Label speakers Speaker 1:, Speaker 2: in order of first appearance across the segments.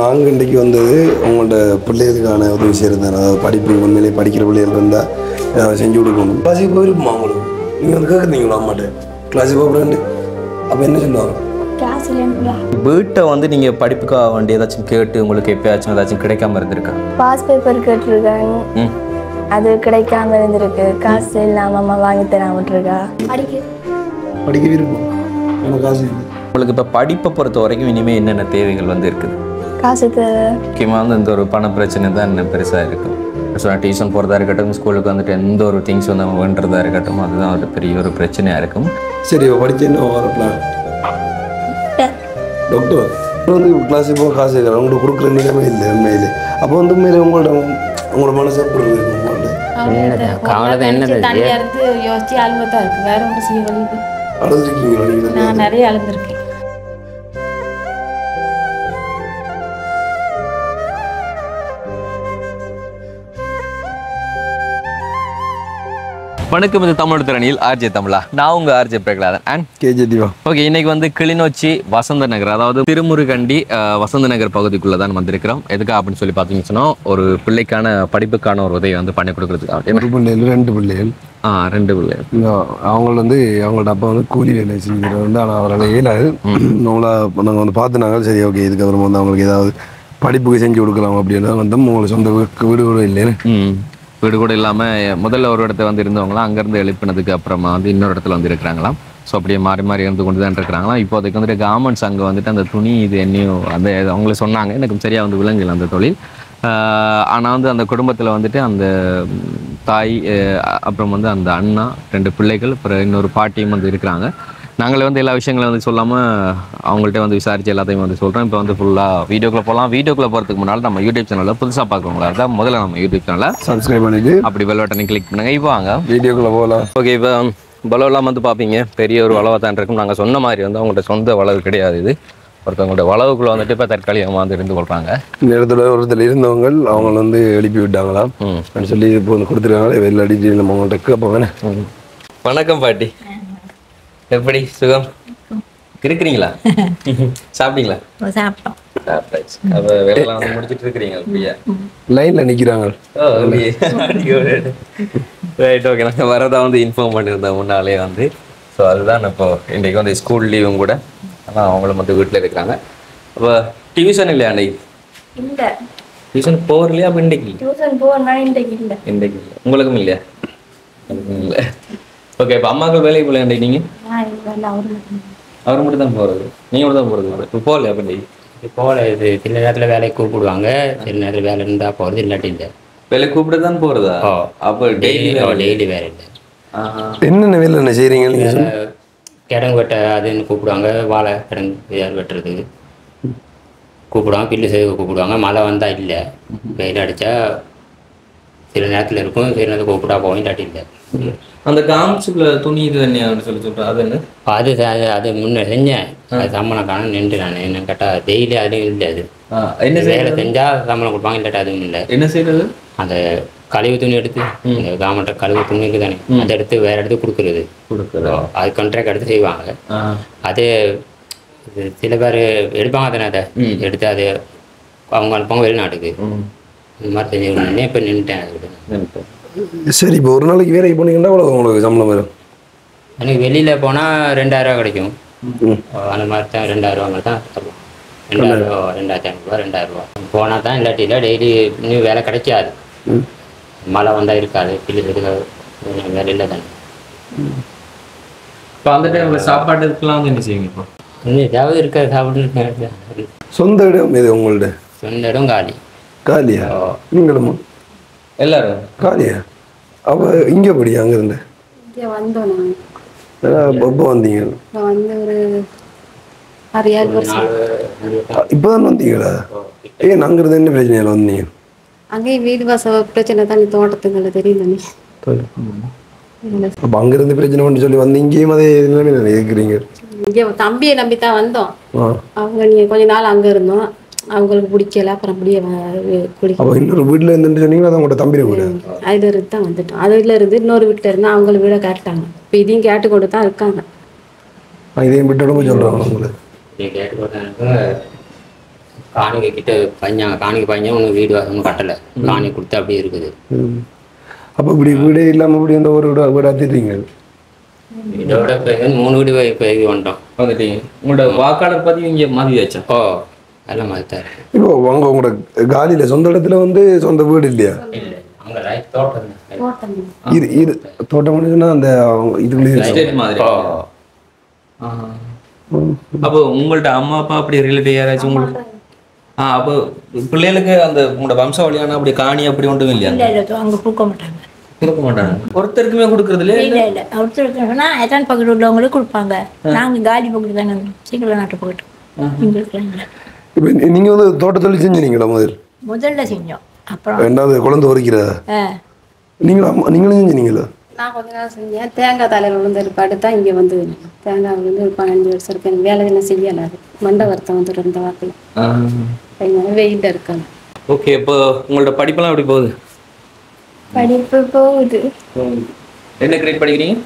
Speaker 1: நாங்கள் இன்றைக்கு வந்தது உங்களோட பிள்ளைகளுக்கான உதவி செய்கிறது தானே. அதாவது படிப்பு உண்மையிலே படிக்கிற பிள்ளைகள் இருந்தால் செஞ்சு கொடுக்கணும். கிளாஸுக்கு போயிருக்குமா உங்களுக்கு? நீங்கள் வந்து கேட்குறீங்களா அம்மாட்ட கிளாஸுக்கு போகிறேன்னு? அப்போ என்ன சொல்லுவாங்க?
Speaker 2: வீட்டை வந்து நீங்கள் படிப்புக்காக வேண்டிய ஏதாச்சும் கேட்டு உங்களுக்கு எப்பயாச்சும் ஏதாச்சும் கிடைக்காம இருந்திருக்கா?
Speaker 3: பாஸ் பேப்பர் கேட்டிருக்கேன், அது கிடைக்காம இருந்திருக்கு. காசு இல்லாமல் அம்மா வாங்கி தராம விட்டுருக்கா.
Speaker 1: படிக்க விருப்பம் நம்ம காசு இல்லை.
Speaker 2: உங்களுக்கு இப்போ படிப்பை பொறுத்த வரைக்கும் இனிமேல் என்னென்ன தேவைகள் வந்து இருக்குது?
Speaker 3: காசுக்கு
Speaker 2: முக்கியமாக வந்து இந்த ஒரு பண பிரச்சனை தான் என்ன பெருசாக இருக்கும். ஸோ டியூஷன் போகிறதா இருக்கட்டும், ஸ்கூலுக்கு வந்துட்டு எந்த ஒரு திங்ஸ் வந்து நம்ம வேண்டுறதா இருக்கட்டும், அதுதான் ஒரு பெரிய ஒரு பிரச்சனையாக இருக்கும்.
Speaker 1: சரி, படித்து என்ன வர பிளான்? டாக்டர் வந்து கிளாஸுக்கு போக காசு இருக்கிற உங்களுக்கு கொடுக்குற நிலைமை இல்லை உண்மையிலே. அப்போ வந்து உண்மையிலே உங்களோட மனசு எப்படி இருக்கு?
Speaker 4: தனியா இருந்து யோசிச்சு அழுவத்தான் இருக்கு. வேற ஒன்று செய்ய வழி
Speaker 1: அழுதுருக்கீங்களா?
Speaker 4: நான் நிறைய அழுந்திருக்கேன்.
Speaker 2: வணக்கம், இது தமிழ் திறனில் ஆர்ஜே தமிழா. நான் உங்கள் RJ Prahalathan and
Speaker 1: KJ Diva.
Speaker 2: Okay, இன்னைக்கு வந்து கிளிநொச்சி வசந்த நகர், அதாவது திருமுருகண்டி வசந்த நகர் பகுதிக்குள்ளே தான் வந்திருக்கிறோம். எதுக்காக அப்படின்னு சொல்லி பார்த்தீங்கன்னு சொன்னால், ஒரு பிள்ளைக்கான படிப்புக்கான ஒரு உதவி வந்து பண்ணி கொடுக்குறதுக்காக.
Speaker 1: ஒரு பிள்ளைகள், 2 பிள்ளைகள்.
Speaker 2: 2 பிள்ளைகள்.
Speaker 1: அவங்க வந்து அவங்களோட அப்பா வந்து கூலி வேலை செஞ்சுக்கிறது வந்து, ஆனால் அவரால் இயலாது. அவங்கள நாங்கள் வந்து பார்த்துனாங்க. சரி, ஓகே, இதுக்கப்புறம் வந்து அவங்களுக்கு ஏதாவது படிப்புக்கு செஞ்சு கொடுக்கலாம் அப்படின்னா வந்து உங்களுக்கு சொந்த வீடு கூட இல்லைன்னு
Speaker 2: வீடு கூட இல்லாமல் முதல்ல ஒரு இடத்துல வந்து இருந்தவங்களாம் அங்கேருந்து எழுப்பினதுக்கு அப்புறமா வந்து இன்னொரு இடத்துல வந்து இருக்கிறாங்களாம். ஸோ அப்படியே மாறி மாறி இருந்து கொண்டு தான் இருக்கிறாங்களாம். இப்போதைக்கு வந்துட்டு கார்மெண்ட்ஸ் அங்கே வந்துட்டு அந்த துணி இது என்னையும் அந்த அவங்களே சொன்னாங்க, எனக்கு சரியாக வந்து விளங்கல அந்த தொழில். ஆனால் வந்து அந்த குடும்பத்தில் வந்துட்டு அந்த தாய், அப்புறம் வந்து அந்த அண்ணா, 2 பிள்ளைகள், அப்புறம் இன்னொரு பாட்டியும் வந்து இருக்கிறாங்க. நாங்களே வந்து எல்லா விஷயங்களும் வந்து சொல்லாமல் அவங்கள்ட்ட வந்து விசாரித்து எல்லாத்தையும் வந்து சொல்கிறோம். இப்போ வந்து ஃபுல்லாக வீடியோக்குள்ளே போகலாம். வீடியோக்குள்ளே போகிறதுக்கு முன்னால் நம்ம யூடியூப் சேனலில் புதுசாக பார்க்குறவங்களா இருந்தால் முதல்ல நம்ம யூடியூப் சேனலை
Speaker 1: சப்ஸ்கிரைப் பண்ணிட்டு
Speaker 2: அப்படி பெல் பட்டனை கிளிக் பண்ணுங்கள். இப்போ வாங்க
Speaker 1: வீடியோக்குள்ளே போகலாம்.
Speaker 2: ஓகே, இப்போ வளவெல்லாம் வந்து பார்ப்பீங்க, பெரிய ஒரு வளவை தான் இருக்கும். நாங்கள் சொன்ன மாதிரி வந்து அவங்கள்ட்ட சொந்த வளவு கிடையாது. இது ஒருத்தவங்களோட வளவுக்குள்ளே வந்துட்டு இப்போ தற்காலிகமாக வந்து இருந்து கொள்கிறாங்க.
Speaker 1: இந்த இடத்துல ஒருத்தர் இருந்தவங்க அவங்கள வந்து எழுப்பி விட்டாங்களா சொல்லி இப்போ வந்து கொடுத்துருக்காங்க. வெளில அடிச்சு நம்ம அவங்கள்ட்ட அப்போ வேணேன்.
Speaker 2: வணக்கம் பாட்டி, எப்படி சுகம் இருக்கிறீங்களா? சாப்பிட்டீங்களா?
Speaker 4: சாப்பிட்டோம்.
Speaker 2: அப்போ வேலையெல்லாம் வந்து முடிச்சுட்டு இருக்கிறீங்க அப்படியா?
Speaker 1: லைனில் நிற்கிறாங்க.
Speaker 2: Right, okay. நாங்கள் வரதா வந்து இன்ஃபார்ம் பண்ணியிருந்தோம் முன்னாலே வந்து. ஸோ அதுதான் இப்போ இன்றைக்கு வந்து ஸ்கூல் லீவும் கூட, ஆனால் அவங்களும் வந்து வீட்டில் இருக்கிறாங்க. அப்போ டியூஷன் இல்லையா அன்றைக்கு?
Speaker 3: இல்லை,
Speaker 2: டியூஷன் போகலையா? அப்போ இன்றைக்கு
Speaker 3: டியூஷன் போனா இன்றைக்கு இல்லை.
Speaker 2: இன்றைக்கு இல்லை. உங்களுக்கும் இல்லையா? எனக்கும் இல்லை. ஓகே, இப்போ அம்மாக்கள் வேலைக்கு போகலையா அன்றைக்கு? நீங்கள் அவர் மட்டும் தான் போகிறது, நீங்கள் மட்டும் தான் போகிறது. இப்போ போகலையா? அப்போ இன்றைக்கு
Speaker 5: போகல. இது சில நேரத்தில் வேலைக்கு கூப்பிடுவாங்க, சில நேரத்தில் வேலை இருந்தால் போகிறது, இல்லாட்டி இல்லை.
Speaker 2: வேலை கூப்பிட்டு தான் போகிறதா? அப்போ டெய்லி
Speaker 5: வேலை இல்லை.
Speaker 1: என்னென்ன வேலை என்ன செய்கிறீங்க நீங்கள்?
Speaker 5: கிடங்கு வெட்ட அதுன்னு கூப்பிடுவாங்க, வாழை கிடங்கு ஏதாவது வெட்டுறதுக்கு கூப்பிடுவாங்க, பில்லு செய்ய கூப்பிடுவாங்க. மழை வந்தால் இல்லை, வெயில் அடித்தா சில நேரத்தில் இருக்கும், சில நேரத்தில் கூப்பிட்டா போவோம், இல்லாட்டி இல்லை.
Speaker 2: அந்த காமிச்சுக்குள்ள துணி இது தண்ணியான்னு சொல்லி சொல்கிறேன், அது என்ன?
Speaker 5: அது முன்னே செஞ்சேன், அது சம்பளம் காணும் நின்று நான் என்ன கேட்டால் டெய்லி அதுவும் இல்லை. அது
Speaker 2: என்ன
Speaker 5: வேலை செஞ்சால் சம்பளம் கொடுப்பாங்க, இல்லாட்டி அதுவும் இல்லை.
Speaker 2: என்ன செய்யறது?
Speaker 5: அந்த கழிவு துணி எடுத்து, கவர்மெண்ட் கழிவு துணி இருக்குது தானே, அதை எடுத்து வேற இடத்துக்கு கொடுக்குறது. அது கான்ட்ராக்ட் எடுத்து செய்வாங்க. அது சில பேர் எடுப்பாங்க தானே, அதை எடுத்து அது அவங்க அனுப்பாங்க வெளிநாட்டுக்கு. இந்த மாதிரி செஞ்சு இப்போ நின்றுட்டேன். அது
Speaker 1: சரி, இப்போ ஒரு நாளைக்கு வேலைக்கு போனீங்கன்னா அவ்வளோ உங்களுக்கு சம்பளம் வரும்?
Speaker 5: எனக்கு வெளியில் போனால் 2000 ரூபா கிடைக்கும். அந்த மாதிரி தான் 2000 ரூபா மாதிரி தான் தருவோம். 2000 ரூபா, 2500 ரூபா, 2000 ரூபா போனால் தான். இல்லாட்டி இல்லை, டெய்லி இன்னும் வேலை கிடைக்காது. மழை வந்தால் இருக்காது, பில்லு வேலை இல்லை தானே.
Speaker 2: இப்போ அந்த டைமில் சாப்பாட்டுக்கெல்லாம் வந்து என்ன செய்வீங்க? இப்போ
Speaker 5: இன்னும் ஏதாவது இருக்காது, சாப்பிட்டு.
Speaker 1: சொந்த இடம் இது உங்கள்ட்ட?
Speaker 5: சொந்த இடம் காலி.
Speaker 1: காலியா? நீங்களும்
Speaker 2: எல்லாரும்
Speaker 1: காலியா? அப்போ இங்கே படி அங்கேருந்து
Speaker 4: இங்கே வந்தோம். நாங்கள்
Speaker 1: எப்போ வந்தீங்க?
Speaker 4: வந்து ஒரு 6-7 வருஷம்.
Speaker 1: இப்போ தான் வந்தீங்களா? ஏன் அங்கிருந்து என்ன பிரச்சனையில் வந்தீங்க?
Speaker 4: அங்கேயும் வீடு வாச பிரச்சனை தான், தோட்டத்துக்குள்ள தெரியும் தானே.
Speaker 1: அப்போ அங்கிருந்து பிரச்சனை பண்ணி சொல்லி வந்து இங்கேயும் அதே நிலைமையில இருக்கிறீங்க?
Speaker 4: இங்கே தம்பியை நம்பி தான் வந்தோம். அவங்க நீங்கள் கொஞ்ச நாள் அங்கே இருந்தோம், அவங்களுக்கு பிடிக்கல, அப்புறம் அப்படியே குடிக்க.
Speaker 1: அப்போ இன்னொரு வீட்டில் இருந்துட்டு சொன்னீங்கன்னா அது உங்களோட தம்பி வீடு?
Speaker 4: அதில் இருந்து தான் வந்துட்டோம். அதில் இருந்து இன்னொரு வீட்டில் இருந்தால் அவங்கள வீடை கேட்டாங்க. இப்போ இதையும் கேட்டு கொண்டு தான் இருக்காங்க.
Speaker 1: இதையும் விட்டுடுங்க சொல்கிறாங்க உங்களுக்கு?
Speaker 5: கேட்டு போட்டாங்க. காணிக்கை கிட்ட பஞ்சாங்க, காணிக்கை பஞ்சம் ஒன்றும் வீடு ஒன்றும் கட்டலை, காணி கொடுத்து அப்படியே இருக்குது.
Speaker 1: அப்போ இப்படி வீடே இல்லாமல் இப்படி அந்த ஒரு வீடு அத்திட்டீங்க?
Speaker 5: இதோட இப்போ 3 வீடு இப்போ வந்துட்டோம்.
Speaker 2: வந்துட்டீங்க. உங்களோட வாக்காளர் பதிவு இங்கே மாறியாச்சா?
Speaker 5: ஓ எல்லாம் மாறிட்டாரு.
Speaker 1: இப்போ உங்களோட காலியில் சொந்த இடத்துல வந்து சொந்த வீடு இல்லையா?
Speaker 5: இல்லை அங்கே ரைட் தோட்டம்
Speaker 1: இது தோட்டம் பண்ணுச்சுன்னா அந்த இதுக்குள்ளேயே
Speaker 2: எஸ்டேட் மாதிரி. அப்போ உங்கள்ட்ட அம்மா அப்பா அப்படி ரிலேட்டிவ் யாராச்சும் உங்களுக்கு அப்போ பிள்ளைகளுக்கு அந்த உங்களோட வம்சாவளியான அப்படி காணி அப்படி ஒன்றும் இல்லையா?
Speaker 6: அங்கே கொடுக்க மாட்டாங்க.
Speaker 2: கொடுக்க மாட்டாங்க. ஒருத்தருக்குமே கொடுக்கறது இல்லையா?
Speaker 6: இல்லை ஒருத்தருக்கு சொன்னால் எட்டான் பக்கத்து உள்ளவங்களுக்கு கொடுப்பாங்க. நாங்கள் காலி பக்கத்து தானே சீக்கிரம் நாட்டு பக்கத்து எங்களுக்கு இல்லை.
Speaker 1: இப்போ நீங்கள் வந்து தோட்டத்தொழில் செஞ்சீங்களா
Speaker 6: முதல்ல செஞ்சோம். அப்புறம்
Speaker 1: ரெண்டாவது குழந்தை உரைக்கிறதா நீங்களும் செஞ்சீங்களா?
Speaker 4: நான் கொஞ்ச நாள் செஞ்சேன். தேங்காய் தலையில் விழுந்திருப்பாடு தான் இங்கே வந்து தேங்காய் விழுந்து ஒரு 15 வருஷம் இருக்கு. எனக்கு வேலை என்ன செய்யலை. அது மண்டை வருத்தம் வந்துட்டு இருந்த வாக்கில் அதனால வெயிலில் இருக்காங்க.
Speaker 2: ஓகே. இப்போ உங்களோட படிப்பெல்லாம் எப்படி போகுது?
Speaker 3: படிப்பு போகுது.
Speaker 2: என்ன கிரேட் படிக்கிறீங்க?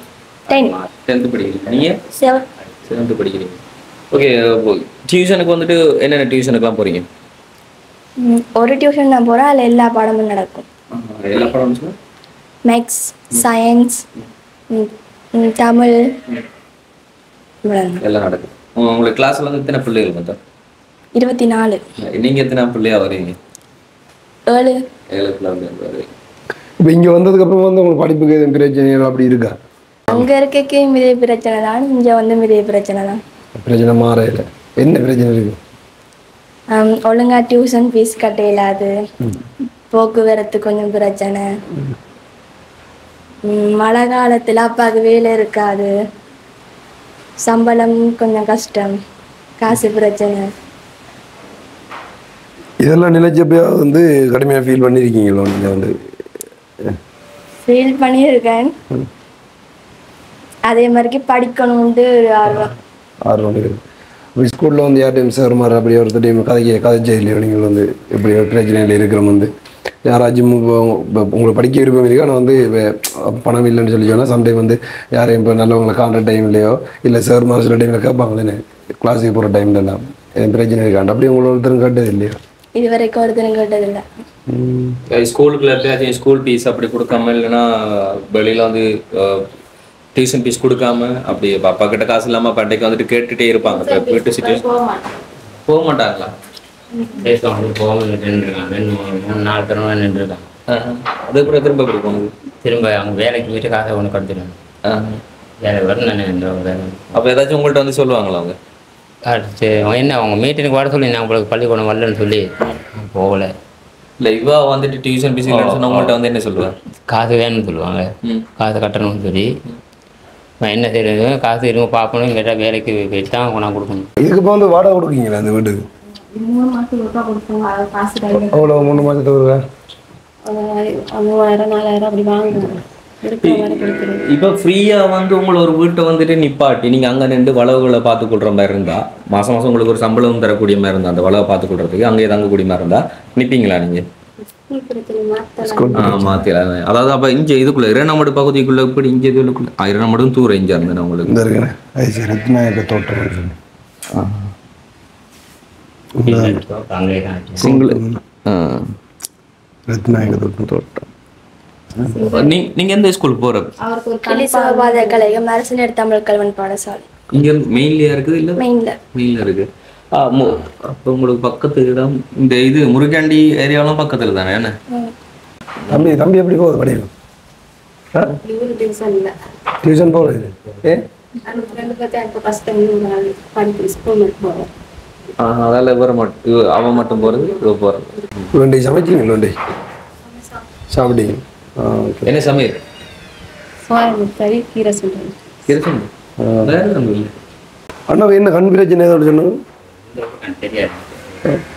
Speaker 2: 10th படிக்கிறீங்க. நீங்கள் 7th படிக்கிறீங்க. ஓகே. டியூஷனுக்கு வந்துட்டு என்னென்ன டியூஷனுக்குலாம் போகிறீங்க?
Speaker 3: ஒரு டியூஷன் தான் போகிறேன். அதில் எல்லா பாடமும் நடக்கும்.
Speaker 2: எல்லா பாடமும்?
Speaker 3: மேக்ஸ், சயின்ஸ், தமிழ்
Speaker 2: எல்லாம் நடக்கும். உங்களுக்கு கிளாஸில் வந்து எத்தனை பிள்ளைகள் மொத்தம்?
Speaker 3: 24.
Speaker 2: நீங்கள் எத்தனை பிள்ளையா வரீங்க?
Speaker 3: 7.
Speaker 2: 7 பிள்ளைங்க வருவீங்க.
Speaker 1: இப்போ இங்கே வந்ததுக்கப்புறம் வந்து உங்களுக்கு படிப்புக்கு எதுவும் பிரச்சனைகள் அப்படி இருக்கா?
Speaker 3: அங்கே இருக்கே மிதிய பிரச்சனை தான், இங்கே வந்து மிதிய பிரச்சனை தான்.
Speaker 1: பிரச்சனை மாறையில் என்ன பிரச்சனை இருக்கு?
Speaker 3: ஒழுங்கா டியூஷன் ஃபீஸ் கட்ட இயலாது, போக்குவரத்து கொஞ்சம் பிரச்சனை, மழை காலத்தில் அப்பாவுக்கு வேலை இருக்காது, சம்பளம் கொஞ்சம் கஷ்டம், காசு பிரச்சனை.
Speaker 1: இதெல்லாம் நினைச்சப்பயாவது வந்து கடுமையாக ஃபீல் பண்ணியிருக்கீங்களோ? நீங்கள் வந்து
Speaker 3: ஃபீல் பண்ணியிருக்கேன். அதே மாதிரி படிக்கணும்ட்டு ஒரு ஆர்வம்
Speaker 1: இருக்குது. இப்போ ஸ்கூலில் வந்து யார்ட்டையும் சார் மாதிரி அப்படி ஒருத்தரையும் கதைச்சே இல்லையோ? நீங்கள் வந்து எப்படி ஒரு பிரச்சனையில் இருக்கிறோம் வந்து யாராச்சும் உங்களை படிக்க விருப்பம் இருக்கு, ஆனால் வந்து பணம் இல்லைன்னு சொல்லி சொன்னால் சம்டைம் வந்து யாரையும் இப்போ நல்லவங்களை காண்ற டைம்லையோ இல்லை சார் மாதிரி சில டைமில் கேட்பாங்களே கிளாஸுக்கு போகிற டைம்லலாம் என் பிரச்சனை இருக்காண்டு அப்படி உங்களை ஒருத்தரும் கேட்டது இல்லையோ?
Speaker 3: இது வரைக்கும் ஒருத்தரும் கேட்டதில்லை.
Speaker 2: ஸ்கூலுக்குள்ள ஸ்கூல் ஃபீஸ் அப்படி கொடுக்காம இல்லைன்னா வெளியில் வந்து டியூஷன் ஃபீஸ் கொடுக்காம அப்படி அப்பா கிட்ட காசு இல்லாமல் பண்டைக்கு வந்துட்டு கேட்டுகிட்டே இருப்பாங்க. இப்போ வீட்டு சிச்சுவேஷன் போக மாட்டாங்களா?
Speaker 5: போகாமல் நின்றுருக்காங்க. 3-4 தடவை நின்றுருக்காங்க.
Speaker 2: அது கூட திரும்ப எப்படி போகுது?
Speaker 5: திரும்ப அவங்க வேலைக்கு போயிட்டு காசை ஒன்று கொடுத்துருவாங்க. வேலை வரும் நான் இந்த வேலை.
Speaker 2: அப்போ ஏதாச்சும் உங்கள்கிட்ட வந்து சொல்லுவாங்களா அவங்க?
Speaker 5: சரி என்ன அவங்க மீட்டினுக்கு வர சொல்லி நான் உங்களுக்கு பள்ளிக்கூடம் வரலன்னு சொல்லி போகலை.
Speaker 2: இல்லை இவா வந்துட்டு டியூஷன் ஃபீஸ் இல்லைன்னு சொன்னால் உங்கள்கிட்ட வந்து என்ன சொல்லுவாங்க?
Speaker 5: காசு வேணும்னு சொல்லுவாங்க. காசு கட்டணும்னு சொல்லி என்ன செய்யறது, காசு இருங்க பார்க்கணும், கேட்டால் வேலைக்கு போயிட்டு தான் கொண்டாந்து கொடுக்கணும்.
Speaker 1: இதுக்கு இப்போ வந்து வாடகை கொடுக்கீங்களா அந்த வீட்டுக்கு?
Speaker 4: 3 மாதத்துக்கு ஒருக்கா கொடுப்போங்க. அது காசு கையில்
Speaker 1: அவ்வளோ 3 மாதத்துக்கு வருவேன்
Speaker 4: 3000-4000 அப்படி வாங்குவோம். இருக்கிற வேலை கொடுக்குறது.
Speaker 2: இப்போ ஃப்ரீயாக வந்து உங்களை ஒரு வீட்டை வந்துட்டு நிப்பாட்டி நீங்கள் அங்கே நின்று வளவுகளை பார்த்துக்கொள்கிற மாதிரி இருந்தால் மாதம் மாதம் உங்களுக்கு ஒரு சம்பளம் தரக்கூடிய மாதிரி இருந்தால் அந்த வளவை பார்த்துக்கொள்றதுக்கு அங்கே தங்கக்கூடிய மாதிரி இருந்தால் நிற்பீங்களா நீங்கள்?
Speaker 4: ஸ்கூல் பிரச்சனை மாற்றலாம்.
Speaker 2: மாற்றிடலாம். அதாவது அப்போ இங்கே இதுக்குள்ளே இரநமடு பகுதிக்குள்ளே இப்படி இங்கே இதுக்குள்ளே இரநமடும் தூரம் இங்கே இருந்தேன் உங்களுக்கு
Speaker 1: இந்த இருக்குண்ணே. அது சரி ரத்நாயக தோட்டம்
Speaker 5: அங்கே தான்
Speaker 2: சிங்கிள்
Speaker 1: ரத்நாயக தோட்டம்.
Speaker 2: நீங்கள் எந்த ஸ்கூலுக்கு போகிற?
Speaker 4: அவருக்கு ஒரு
Speaker 3: கிளி சோபாத கலையம் அரசினர் தமிழ் கல்வன் பாடசாலை
Speaker 2: இங்கே மெயின்லேயே இருக்குது இல்லை
Speaker 3: மெயினில்
Speaker 2: இருக்குது. அப்போ உங்களுக்கு பக்கத்து இடம் இந்த இது முருகாண்டி ஏரியாவெலாம் பக்கத்தில் தானே? என்ன
Speaker 1: தம்பி எப்படி போகுது படிக்கும்?
Speaker 4: டியூஷன் இல்லை.
Speaker 1: டியூஷன் போகுது.
Speaker 4: ரெண்டு பேர்த்தையும் இப்போ கஷ்டம் படிப்பு ஸ்கூல் மட்டும் போகிறோம்.
Speaker 2: அதால் இவரை மட்டும் அவன் மட்டும் போகிறது இவ போகிறது.
Speaker 1: வெண்டை சமைச்சிங்க? வெண்டை சாப்பிட்டீங்க?
Speaker 2: என்ன சமையல்?
Speaker 4: சோயா முட்டை கீரை சுண்டல்.
Speaker 2: இருக்கும் வேற ஒன்றும் இல்லை.
Speaker 1: அண்ணா என்ன கண் பிரச்சனை ஏதோ சொன்னாங்க?
Speaker 5: தெரியாது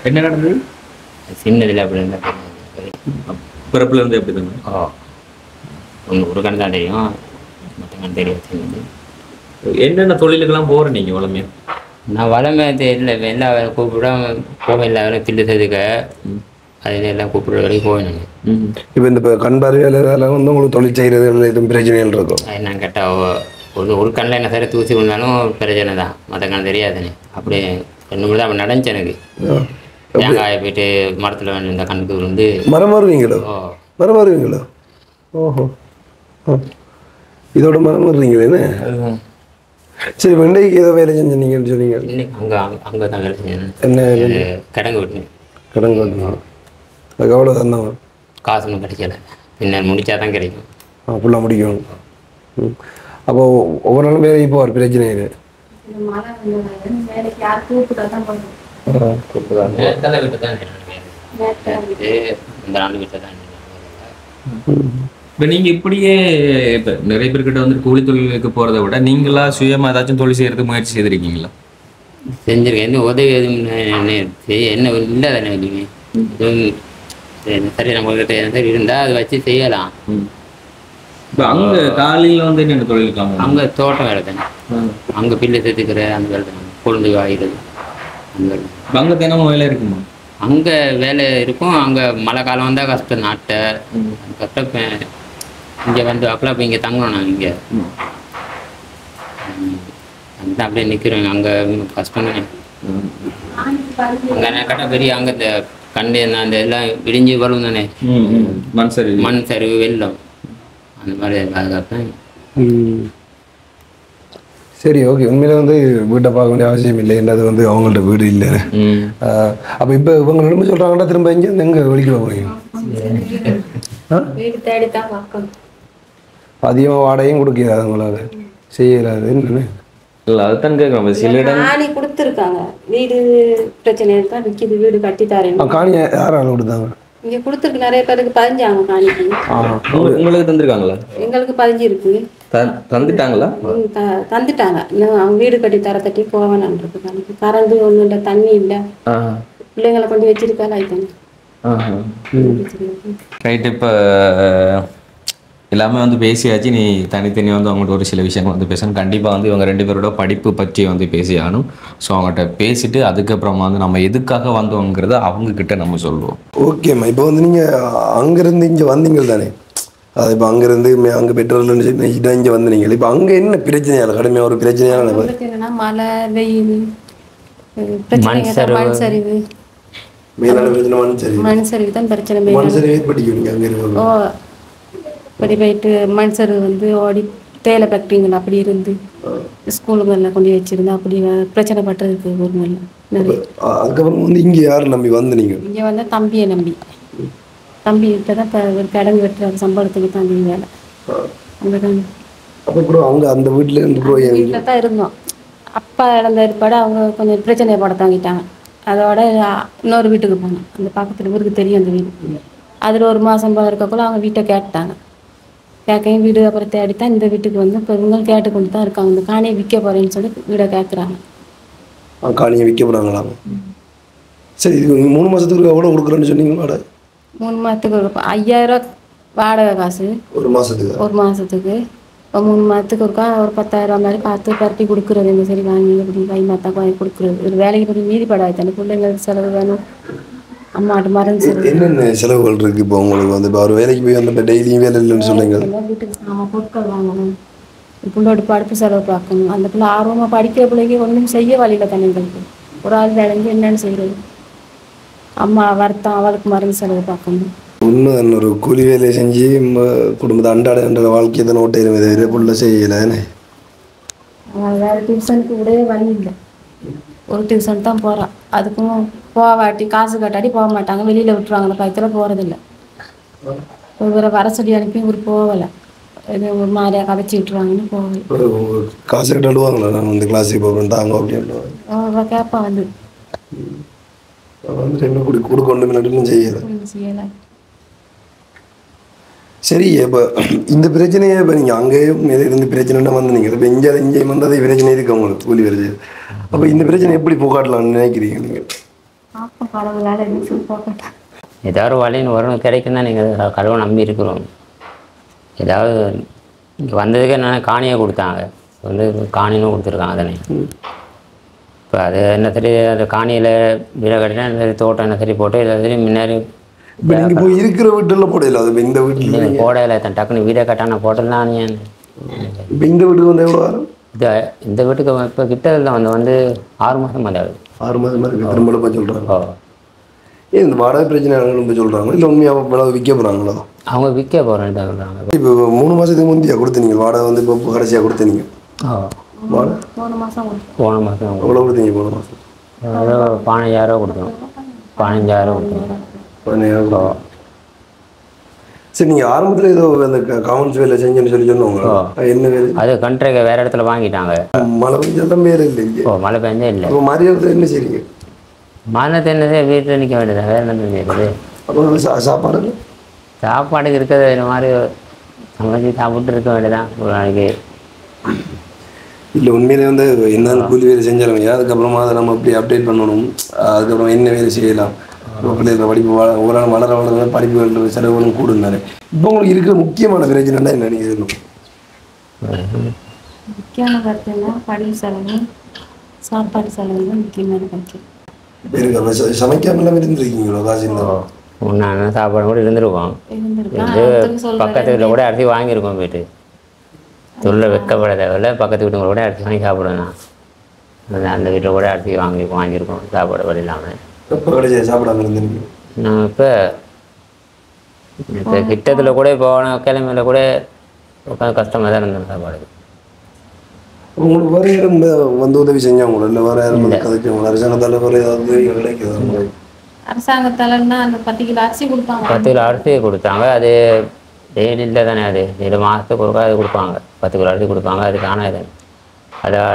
Speaker 2: என்ன நடந்தது?
Speaker 5: சின்னதில் அப்படி இருந்தால்
Speaker 2: பிறப்புல இருந்து எப்படி தானே?
Speaker 5: ஒரு கண் தான் தெரியும், மற்ற கண் தெரியாது. சின்னது
Speaker 2: என்னென்ன தொழிலுக்கெல்லாம் போகிற நீங்கள் வளமையா?
Speaker 5: நான் வளமே தெரியல, எல்லா வேலை கூப்பிட போக எல்லா வேலை தில்லு செதுக்க அதில் எல்லாம் கூப்பிடுற வேலைக்கு போவேன்.
Speaker 1: இப்போ இந்த கண் பார்வையாளர் வந்து உங்களுக்கு தொழில் செய்கிறது எதுவும் பிரச்சனைகள் இருக்கும்?
Speaker 5: அது நான் கேட்டால் ஒரு கண்ணில் என்ன சரி தூசி விழுந்தாலும் பிரச்சனை தான், மற்ற கண் தெரியாதுன்னு அப்படியே ரெண்டு மூணு தான் அப்படி நடந்துச்சு எனக்கு. தேங்காயை போயிட்டு மரத்தில் இந்த கண்ணுக்கு விழுந்து
Speaker 1: மரம் வருவீங்களோ மரம் வருவீங்களோ? ஓஹோ. இதோட மரம் வருவீங்களே என்ன? சரி, வெண்டைக்கு ஏதோ வேலை செஞ்சீங்கன்னு சொன்னீங்க.
Speaker 5: இன்னைக்கு அங்கே தான் வேலை செஞ்சேன்.
Speaker 1: என்ன
Speaker 5: கிடங்கு விட்டுனேன்.
Speaker 1: கிடங்கு வெட்டணும். அதுக்கு அவ்வளோ தந்தாங்க.
Speaker 5: காசு ஒன்றும் கிடைக்கல. பின்னர் முடிச்சா தான் கிடைக்கும்.
Speaker 1: ஃபுல்லாக முடிக்கணும். அப்போ ஒவ்வொரு நாளும் வேலைக்கு போவார், பிரச்சனை இது.
Speaker 4: மழை வேலைக்கு யார் கூப்பிட்டா தான் போகணும்.
Speaker 5: நேரத்தால வீட்டு தான் இந்த நாள் வீட்டில் தான்.
Speaker 2: இப்போ நீங்கள் இப்படியே இப்போ நிறைய பேர்கிட்ட வந்து கூலி தொழிலுக்கு போகிறத விட நீங்களா சுயமாக ஏதாச்சும் தொழில் செய்யறதுக்கு முயற்சி செய்திருக்கீங்களா?
Speaker 5: செஞ்சிருக்கேன். எந்த உதவி எதுவும் என்ன இல்லை தானே எதுவுமே. எதுவும் சரி நம்மகிட்ட சரி இருந்தால் அதை வச்சு செய்யலாம்.
Speaker 2: இப்போ அங்கே காலையில் வந்து என்ன தொழில் இருக்காங்க?
Speaker 5: அங்கே தோட்டம் வேலை தானே. அங்கே பில்லு சேர்த்துக்கிற அந்த வேலை தானே. கொழுந்து காய்கிறது அந்த வேலை.
Speaker 2: அங்கே தினமும் வேலை இருக்குமா?
Speaker 5: அங்கே வேலை இருக்கும். அங்கே மழை காலம் வந்தால் கஷ்டம். நாட்டை கஷ்டம். இங்கே வந்து அப்பலாம் இப்போ இங்கே தங்கணும். நாங்கள் இங்கே அங்கே அப்படியே நிற்கிறோங்க. அங்கே கஷ்டம் தானே. அங்கே கரெக்டாக பெரிய அங்கே இந்த கண்டு அந்த எல்லாம் இடிஞ்சு வரும் தானே. மண் சரிவு வெள்ளம் அந்த மாதிரி பாதுகாப்பேன்.
Speaker 1: சரி, ஓகே. உண்மையில வந்து வீட்டை பார்க்க வேண்டிய அவசியம் இல்லை. என்னது வந்து அவங்கள்ட்ட வீடு இல்லை. அப்போ இப்போ இவங்க நிலைமை சொல்கிறாங்கன்னா திரும்ப இங்கே எங்கே வெளிக்கிட போகிறீங்க?
Speaker 4: வீடு தேடி தான் பார்க்கணும்.
Speaker 1: அதிகமாக வாடகையும் கொடுக்கிறாது, உங்களால் செய்யலாது. என்னன்னு
Speaker 2: இல்லை, அதுதான் கேட்குறோம். சில இடம்
Speaker 4: காணி கொடுத்துருக்காங்க. வீடு பிரச்சனை இருக்கா, விற்கிது. வீடு கட்டி தரேன்.
Speaker 1: காணி யாரால கொடுத்தாங்க?
Speaker 4: இங்கே கொடுத்துருக்கு. நிறைய பேருக்கு பதிஞ்சாங்க காணிக்கு.
Speaker 2: உங்களுக்கு தந்துருக்காங்களா?
Speaker 4: எங்களுக்கு பதிஞ்சு இருக்கு.
Speaker 2: தந்துட்டாங்களா?
Speaker 4: தந்துட்டாங்க. இன்னும் அவங்க வீடு கட்டி தரத்தட்டி போவேனான்றது. காணிக்கு கரண்ட் ஒன்றும் இல்லை, தண்ணி இல்லை. பிள்ளைங்களை கொண்டு வச்சிருக்காள் ஆயிட்டாங்க.
Speaker 2: ரைட். இப்போ எல்லாமே வந்து பேசியாச்சு. நீ தனித்தனி வந்து அவங்கள்ட்ட ஒரு சில விஷயங்கள் வந்து பேசணும். கண்டிப்பாக வந்து இவங்க 2 பேரோட படிப்பு பற்றி வந்து பேசி ஆகணும். ஸோ அவங்ககிட்ட பேசிட்டு அதுக்கப்புறமா வந்து நம்ம எதுக்காக வந்தோங்கிறத அவங்கக்கிட்ட நம்ம சொல்லுவோம்.
Speaker 1: ஓகேம்மா. இப்போ வந்து நீங்கள் அங்கேருந்து இங்கே வந்தீங்க தானே? அது இப்போ அங்கேருந்து அங்கே பெட்ரோல் இங்கே வந்து நீங்கள் இப்போ அங்கே என்ன பிரச்சனையால கடுமையாக ஒரு பிரச்சனையான
Speaker 4: பிரச்சனைனா மழை வெயில் பிரச்சனை, மண் சரிவு.
Speaker 1: மேலான பிரச்சனை
Speaker 4: மண் சரிவு தான் பிரச்சனை.
Speaker 1: மண் சரிவு ஏற்படுத்திக்கணும் அங்கே இருக்கும்.
Speaker 4: இப்படி போயிட்டு மண் சரிவு வந்து ஓடி தேயிலை ஃபேக்ட்ரிங்கள் அப்படி இருந்து ஸ்கூலுங்களில் கொண்டு வச்சிருந்தா அப்படி பிரச்சனை பட்டதுக்கு ஒரு நாள் நிறைய.
Speaker 1: அதுக்கப்புறம் வந்து இங்கே யாரும் நம்பி வந்து நீங்கள்?
Speaker 4: இங்கே வந்து தம்பியை நம்பி. தம்பி கிட்ட தான் இப்போ ஒரு கிடங்கு வெட்டுற சம்பளத்துக்கு தம்பி வேலை. அங்கே தான்.
Speaker 1: அப்போ கூட அவங்க அந்த வீட்டில் இருந்து போய்
Speaker 4: வீட்டில் தான் இருந்தோம். அப்பா இழந்த ஏற்பாடு அவங்க கொஞ்சம் பிரச்சனையை போட தாங்கிட்டாங்க. அதோட இன்னொரு வீட்டுக்கு போனோம். அந்த பக்கத்தில் ஊருக்கு தெரியும் அந்த வீடு. அதில் ஒரு மாதம் போல இருக்கக்குள்ள அவங்க வீட்டை கேட்டாங்க. கேட்கையும் வீடு அப்புறம் தேடித்தான் இந்த வீட்டுக்கு வந்து இப்போ இவங்க கேட்டு கொண்டு தான் இருக்காங்க. இந்த காணியை விற்க போகிறேன்னு சொல்லி வீடை கேட்குறாங்க.
Speaker 1: காணியை விற்க போகிறாங்களா? சரி, இது 3 மாதத்துக்கு எவ்வளோ கொடுக்குறேன்னு சொன்னீங்களா?
Speaker 4: 3 மாதத்துக்கு 5000 வாடகை காசு. ஒரு மாதத்துக்கு இப்போ 3 மாதத்துக்கு ஒருக்கா ஒரு 10,000 மாதிரி பார்த்து பரட்டி கொடுக்குறது. இந்த சரி வாங்கி அப்படி கை மாத்தா வாங்கி கொடுக்குறது. ஒரு வேலைக்கு போய் மீதிப்படாது தானே. பிள்ளைங்களுக்கு செலவு வேணும். அம்மாட்டு மருந்து செலவு.
Speaker 1: என்னென்ன செலவுகள் இருக்குது இப்போ உங்களுக்கு? வந்து இப்போ ஒரு வேலைக்கு போய் வந்து டெய்லியும் வேலை இல்லைன்னு சொன்னீங்க.
Speaker 4: வீட்டுக்கு சாமான் பொருட்கள் வாங்கணும். பிள்ளையோட படிப்பு செலவு பார்க்கணும். அந்த பிள்ளை ஆர்வமாக படிக்கிற பிள்ளைக்கு ஒன்றும் செய்ய வழியில் தானே எங்களுக்கு. ஒரு ஆள் வேலைங்க என்னென்னு செய்கிறது. அம்மா வருத்தம், அவளுக்கு மருந்து செலவு பார்க்கணும்.
Speaker 1: இன்னும் ஒரு கூலி வேலையை செஞ்சு குடும்பத்தை அன்றாட வாழ்க்கையை தான் ஓட்டையிலும் இதை புள்ள செய்யலை.
Speaker 4: வேறு டியூஷனுக்கு விடவே வழி இல்லை. ஒரு டியூஷன் தான் போகிறான். அதுக்கும் போவாட்டி காசு கட்டாட்டி போக மாட்டாங்க. வெளியில் விட்டுருவாங்க. அந்த பயத்தில் போகிறதில்ல. ஒரு வர சொல்லி அனுப்பி ஒரு போகலை. இது ஒரு மாதிரியாக கதைச்சி விட்டுருவாங்கன்னு போகலை.
Speaker 1: காசு கட்ட அழுவாங்களா? நான் வந்து கிளாஸுக்கு போகிறேன் தாங்க அப்படின்ட்டு
Speaker 4: கேட்பா வந்து
Speaker 1: என்ன கொடுக்கொண்டு
Speaker 4: செய்யலை.
Speaker 1: சரி, இப்போ இந்த பிரச்சனையை இப்போ நீங்கள் அங்கேயும் இருந்து பிரச்சனை வந்து நீங்கள் இப்போ இங்கே வந்ததே பிரச்சனை இருக்கு அவங்களுக்கு கூலி வருது. அப்போ இந்த பிரச்சனை எப்படி போக்காட்டலாம்னு நினைக்கிறீங்க நீங்கள்?
Speaker 5: ஏதாவது ஒரு வழின்னு வரணும் கிடைக்கும் தான். நீங்கள் கடவுளை நம்பி இருக்கிறோம். ஏதாவது இங்கே வந்ததுக்கு என்ன காணியை கொடுத்தாங்க. வந்து காணின்னு கொடுத்துருக்காங்க தானே. இப்போ அது என்ன சரி அந்த காணியில் வீடை கட்டினா இந்த தோட்டம் என்ன சரி போட்டு எல்லாத்தையும் முன்னாடி
Speaker 1: இப்போ நீங்கள் போய் இருக்கிற வீட்டில் போடல. அது இந்த வீட்டில்
Speaker 5: போடலை. டக்குன்னு வீடை கட்டான போட்டலாம். ஏன்
Speaker 1: இப்போ இந்த வீட்டுக்கு வந்து எவ்வளோ வரும்?
Speaker 5: இந்த வீட்டுக்கு இப்போ கிட்ட வந்து 6 மாதம் வந்தாது.
Speaker 1: 6 மாதம் திரும்ப சொல்கிறாங்க. ஏன் இந்த வாடகை பிரச்சனை சொல்கிறாங்க இல்லை உண்மையாக விளவு விற்க போகிறாங்களோ?
Speaker 5: அவங்க விற்க போகிறேன்னு தான் சொல்கிறாங்க.
Speaker 1: இப்போ 3 மாதத்துக்கு முந்தையா கொடுத்தீங்க வாடகை வந்து இப்போ கடைசியாக கொடுத்தீங்க வாடகை?
Speaker 4: போன மாதம்
Speaker 5: போன மாதம்
Speaker 1: எவ்வளோ கொடுத்தீங்க போன மாதம்?
Speaker 5: ஏதோ 15,000 கொடுத்தோம். 15,000 கொடுத்தோம்.
Speaker 1: 15,000. சரி, நீங்கள் ஆரம்பத்தில் ஏதோ அந்த காமன்ஸ் வேலை செஞ்சேன்னு சொன்னவங்க என்ன வேலை?
Speaker 5: அது கண்ட்ராக்ட் வேறு இடத்துல வாங்கிட்டாங்க.
Speaker 1: மழை பெஞ்சாலும் வேறு இல்லை இங்கே.
Speaker 5: மழை பெஞ்சே இல்லை.
Speaker 1: இப்போ மரியாதை என்ன செய்றீங்க?
Speaker 5: மழை தென்னதே வீட்டில் நிற்க வேண்டியது, வேறு என்ன செய்யுது?
Speaker 1: அப்போ சாப்பாடு
Speaker 5: சாப்பாடுக்கு இருக்கிறது இந்த மாதிரி சமைச்சு சாப்பிட்டு இருக்க வேண்டியதான் ஒரு நாளைக்கு.
Speaker 1: இல்லை உண்மையிலே வந்து என்ன கூலி வேலை செஞ்சாலும் அதுக்கப்புறமா அதை நம்ம அப்படி அப்டேட் பண்ணணும். அதுக்கப்புறம் என்ன வேலை செய்யலாம், பிள்ளைகள் படிப்பு ஒரு வளர வளர படிப்புகள் செலவுகளும் கூடுனாரு. இப்போ உங்களுக்கு இருக்கிற முக்கியமான பிரச்சனைனா என்ன நீங்கள் சொல்லணும்?
Speaker 4: முக்கியமான கருத்துன்னா படிப்பு செலவு, சாப்பாடு செலவு தான் முக்கியமான கருத்து.
Speaker 1: இருக்கு சமைக்காமலாம் இருந்துருக்கீங்களோ? காசு
Speaker 5: உன்னான சாப்பாடு கூட இருந்திருக்கோம். பக்கத்து வீட்டில் கூட அரிசி வாங்கியிருக்கோம். போயிட்டு தொழில வைக்கப்பட தேவையில்ல, பக்கத்து வீட்டுங்களை கூட அரிசி வாங்கி சாப்பிடணும். அந்த வீட்டில் கூட அரிசி வாங்கியிருக்கோம் சாப்பாடு வழி இல்லாமல்.
Speaker 1: எப்போ கடைசியாக சாப்பிடாம இருந்துருக்கு?
Speaker 5: நான் இப்போ கிட்டத்தில் கூட போன கிழமையில கூட உட்காந்து கஷ்டமாக தான் இருந்தேன் சாப்பாடு.
Speaker 1: உங்களுக்கு வேறு யாரும் வந்து உதவி செஞ்சாங்களோ இல்லை வேறு யாரும் கதைச்சவங்களோ? அரசாங்கத்தால் வேறு ஏதாவது கிடைக்குது?
Speaker 4: அரசாங்கத்தாலன்னா அந்த 10 கிலோ அரிசி கொடுப்பாங்க.
Speaker 5: 10 கிலோ அரிசி கொடுத்தாங்க. அது டெய்லி இல்லை தானே, அது 7 மாதத்துக்கு ஒருக்கா அது கொடுப்பாங்க. 10 கிலோ அரிசி கொடுப்பாங்க. அதுக்கான இது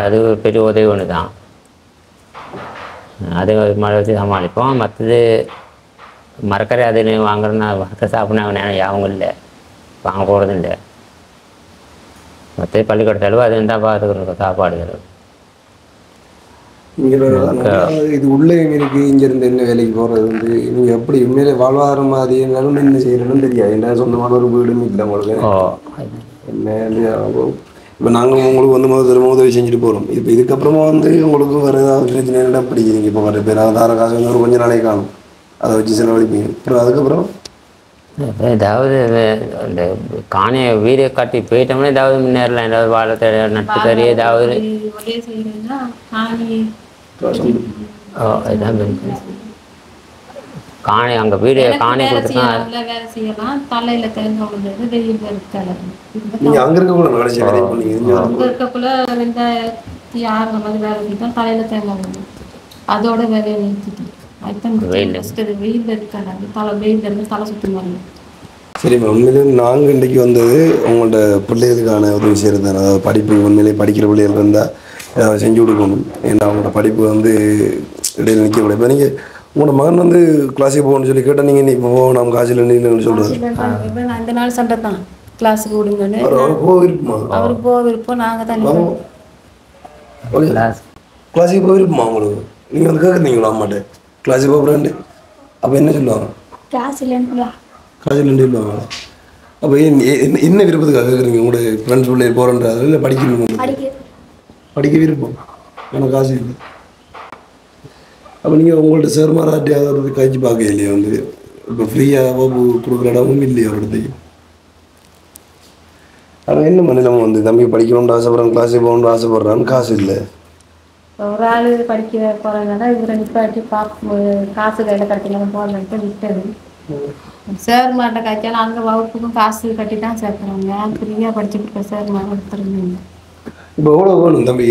Speaker 5: அது பெரிய உதவி ஒன்று தான். அது மழை வச்சு சமாளிப்போம். மற்றது மரக்கரை அது வாங்குறேன்னா மரக்கரை சாப்பிட்னா யாவும் இல்லை, வாங்க போகிறதும் இல்லை. மற்ற பள்ளிக்கூட செலவு அது இருந்தால் பார்த்துக்கிறோம். சாப்பாடு செலவு
Speaker 1: இது உள்ளே இருக்கு. இங்கேருந்து என்ன வேலைக்கு போகிறது வந்து நீங்கள் எப்படி உண்மையிலே வாழ்வாதாரம் மாதிரி இருந்தாலும் என்ன செய்யணும்னு தெரியாது. என்ன சொந்தமான ஒரு வீடும் இல்லை உங்களுக்கு. என்ன இப்போ நாங்கள் உங்களுக்கு வந்து முதல்ல உதவி செஞ்சுட்டு போகிறோம். இப்போ இதுக்கப்புறமா வந்து உங்களுக்கு வேறு ஏதாவது பிரச்சனை என்ன படிக்கிறீங்க? இப்போ வர பேர் தார காசு வந்து ஒரு கொஞ்சம் நாளைக்கு காணும், அதை வச்சு செலவழிப்பீங்க. அப்புறம் அதுக்கப்புறம்
Speaker 5: ஏதாவது இந்த காணியை வீடியோ காட்டி போயிட்டோம்னா ஏதாவது முன்னேறலாம். ஏதாவது வாழை நட்டு கறி ஏதாவது காணி அங்கே வீடியோ காணி கொடுத்துருக்கா
Speaker 4: வேலை செய்யலாம். தலையில தேங்காய் விழுந்தது வெயில் இருக்காது.
Speaker 1: நீங்கள் அங்கே இருக்கக்குள்ள கடைசி வேலை பண்ணீங்க.
Speaker 4: அங்கே இருக்கக்குள்ள 2006 மாதிரி வேலை செஞ்சோம். தலையில தேங்காய் விழுந்தது, அதோட வேலையை நிறுத்திட்டோம். அதுதான் வெயில் இருக்காது. வெயில் இருந்து தலை சுற்றி மாதிரி.
Speaker 1: சரிம்மா, உண்மையிலேயே நாங்கள் இன்றைக்கி வந்தது உங்கள்கிட்ட பிள்ளைகளுக்கான உதவி செய்கிறது தானே. அதாவது படிப்பு உண்மையிலேயே படிக்கிற பிள்ளைகள் இருந்தால் செஞ்சு கொடுக்கணும். ஏன்னா அவங்களோட படிப்பு வந்து இடையில் நிற்கக்கூடாது. இப்போ நீங்கள் உங்களோட மகன் வந்து கிளாஸுக்கு போகணும்னு சொல்லி கேட்டால் நீங்கள் இப்போ போகணும் காசில் இல்லைன்னு சொல்கிறது.
Speaker 4: நான் இந்த நாள் சண்டை தான் கிளாஸுக்கு விடுங்கன்னு.
Speaker 1: அவருக்கு போக விருப்பமா?
Speaker 4: அவருக்கு போக விருப்பம். நாங்கள் தான்
Speaker 1: கிளாஸுக்கு போக விருப்பமா உங்களுக்கு? நீங்கள் வந்து கேட்குறீங்களா அம்மாட்ட கிளாஸுக்கு போகிறேன்ட்டு? அப்போ என்ன சொல்லுவாங்க?
Speaker 3: கிளாஸ் இல்லைன்னு
Speaker 1: காலேஜில் சொல்லுவாங்க. அப்போ என்ன விருப்பத்துக்காக கேட்குறீங்க? உங்களோட ஃப்ரெண்ட்ஸ் பிள்ளை போகிறன்றது இல்லை படிக்கணும்? படிக்க விருப்பம், ஆனால் காசு இல்லை. அப்போ நீங்கள் உங்கள்ட்ட சார் மாறாட்டி அதை கழிச்சு பார்க்க இல்லையா? வந்து இப்போ ஃப்ரீயாக வகுப்பு கொடுக்குற இடமும் இல்லையா ஒரு இடத்துக்கு? ஆனால் என்ன மனிதம் வந்து தம்பி படிக்கணும்னு ஆசைப்படுறான், கிளாஸுக்கு போகணுன்னு ஆசைப்படுறான்னு காசு இல்லை.
Speaker 4: ஒரு ஆள் படிக்க போகிறாங்கன்னா இவரை நிப்பாட்டி காசு கையில் கிடைக்கல போகலன்ட்டு விட்டது. சார் மாட்ட காய்ச்சாலும் அங்கே வகுப்புக்கும் காசு கட்டி தான் சேர்க்குறாங்க. ஃப்ரீயாக படிச்சுட்டு இருக்க சார் மாட்ட எடுத்துருந்தீங்க.
Speaker 1: இப்போ எவ்வளோ வேணும் தம்பி?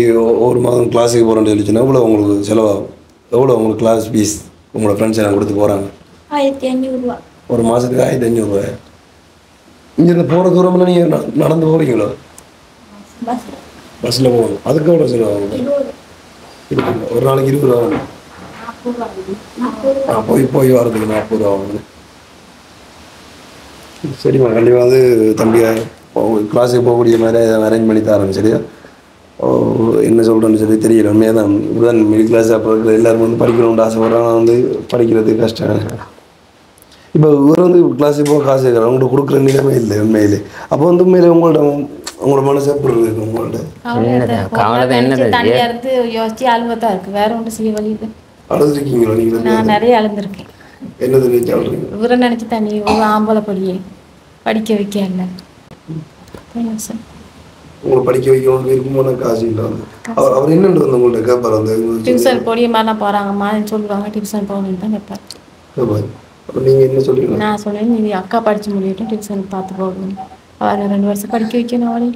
Speaker 1: ஒரு மாதம் கிளாஸுக்கு போகிறேன்னு சொல்லிச்சுன்னா எவ்வளோ உங்களுக்கு செலவாகும்? எவ்வளோ உங்களுக்கு கிளாஸ் ஃபீஸ் உங்களோட ஃப்ரெண்ட்ஸ் எல்லாம் கொடுத்து போகிறாங்க?
Speaker 3: 1500
Speaker 1: ஒரு மாதத்துக்கு 1500. இங்கேருந்து போகிற தூரம்லாம் நீங்கள் நடந்து போகிறீங்களோ? பஸ்ஸில் போகணும். அதுக்கு எவ்வளோ செலவாகும்? ஒரு நாளைக்கு 20 ரூபா ஆகும். போய் வரதுக்கு 40 ரூபா ஆகும். சரிம்மா, கண்டிப்பாக வந்து தம்பியை கிளாஸுக்கு போகக்கூடிய மாதிரி அரேஞ்ச் பண்ணி தரேன். சரியா? என்ன சொல்கிறேன்னு சொல்லி தெரியல. உண்மையாக தான் இப்படிதான் மிடில் கிளாஸ் அப்போ இருக்கிற எல்லோரும் வந்து படிக்கணும்னு ஆசைப்படுறாங்க. நான் வந்து படிக்கிறது கஷ்டம். இப்போ இவர் வந்து கிளாஸுக்கு போக காசு கேட்குறாங்க, அவங்கள்ட்ட கொடுக்குற நிலைமை இல்லை உண்மையிலே. அப்போ வந்து உண்மையிலே உங்களோட மனசு எப்படி இருக்கு? உங்கள்கிட்ட
Speaker 4: தனியாக இருந்து யோசிச்சு அழுவத்தான் இருக்குது. வேற ஒன்றும் செய்ய வழி இல்லை.
Speaker 1: அழுதுருக்கீங்களா நீங்கள்?
Speaker 4: நான் நிறைய அழுந்திருக்கேன்.
Speaker 1: என்ன தெரிஞ்சு அழுறீங்க?
Speaker 4: இவரை நினச்சி தண்ணி ஒரு ஆம்பளை படியே படிக்க வைக்கல.
Speaker 1: உங்களை படிக்க வைக்கணும் இருக்கும்போது காசு இல்லை. அவர் என்னென்று வந்து உங்கள்கிட்ட கேட்பார்? அந்த
Speaker 4: டியூஷன் போடியம்மா போகிறாங்கம்மா சொல்லுவாங்க. டியூஷன் போகணுன்னு தான் கேட்பார்.
Speaker 1: அப்போ நீங்கள் என்ன சொல்லுவீங்க?
Speaker 4: நான் சொன்னேன் நீ அக்கா படிச்சு முடியட்டும் டியூஷன் பார்த்து போகணும், அவரை 2 வருஷம் படிக்க வைக்கணும் அவளை.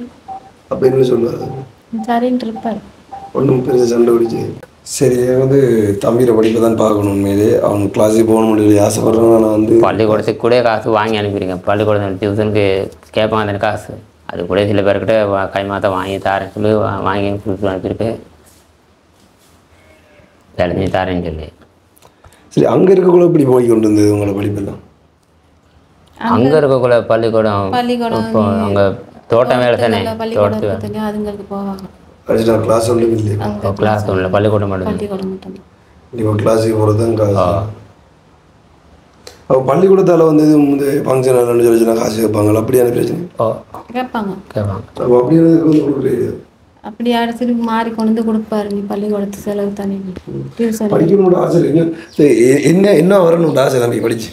Speaker 1: அப்போ என்ன சொல்லுவாங்க?
Speaker 4: சரின்ட்டு இருப்பார்.
Speaker 1: ஒன்றும் பெரிய சண்டை பிடிச்சி சரி வந்து தம்பியை படிப்பை தான் பார்க்கணும். உண்மையிலே அவன் கிளாஸுக்கு போக முடியல ஆசைப்படுறேன். நான் வந்து
Speaker 5: பள்ளிக்கூடத்துக்கு கூட காசு வாங்கி அனுப்பியிருக்கேன். பள்ளிக்கூடம் டியூஷனுக்கு கேட்பாங்க அந்த காசு, அது கூட சில பேர்கிட்ட கைமாத்த வாங்கி தாரேன்னு சொல்லி வாங்கி கொடுத்து அனுப்பியிருக்கேன். தெரிஞ்சு தாரேன்னு சொல்லி.
Speaker 1: சரி, அங்கே இருக்கக்குள்ள இப்படி போய் கொண்டு வந்தது உங்களை படிப்பெல்லாம்?
Speaker 5: அங்கே இருக்கக்குள்ள பள்ளிக்கூடம் இப்போ அங்கே தோட்டம் வேலை தானே, தோட்டத்து வேலை.
Speaker 4: அதுங்களுக்கு போவாங்க.
Speaker 1: படிச்சுட்டா கிளாஸ் ஒன்றும் இல்லை.
Speaker 5: கிளாஸ் ஒன்றும் இல்லை, பள்ளிக்கூடம் மட்டும்.
Speaker 4: பள்ளிக்கூடம் மட்டும்.
Speaker 1: இப்போ கிளாஸுக்கு போகிறது தான் காசு. அப்போ பள்ளிக்கூடத்தால் வந்து இது வந்து ஃபங்க்ஷன் சொல்லிச்சுன்னா காசு கேட்பாங்களா? அப்படியான பிரச்சனை
Speaker 4: கேட்பாங்க.
Speaker 1: அப்போ அப்படியே வந்து கொடுக்குறது
Speaker 4: அப்படி அடுத்து மாறி கொண்டு வந்து கொடுப்பாரு. நீ பள்ளிக்கூடத்து செலவு தனி டியூஷன்
Speaker 1: படிக்கணும்னு ஆசை இல்லை. என்ன வரணும்னு ஆசை தம்பி படிச்சு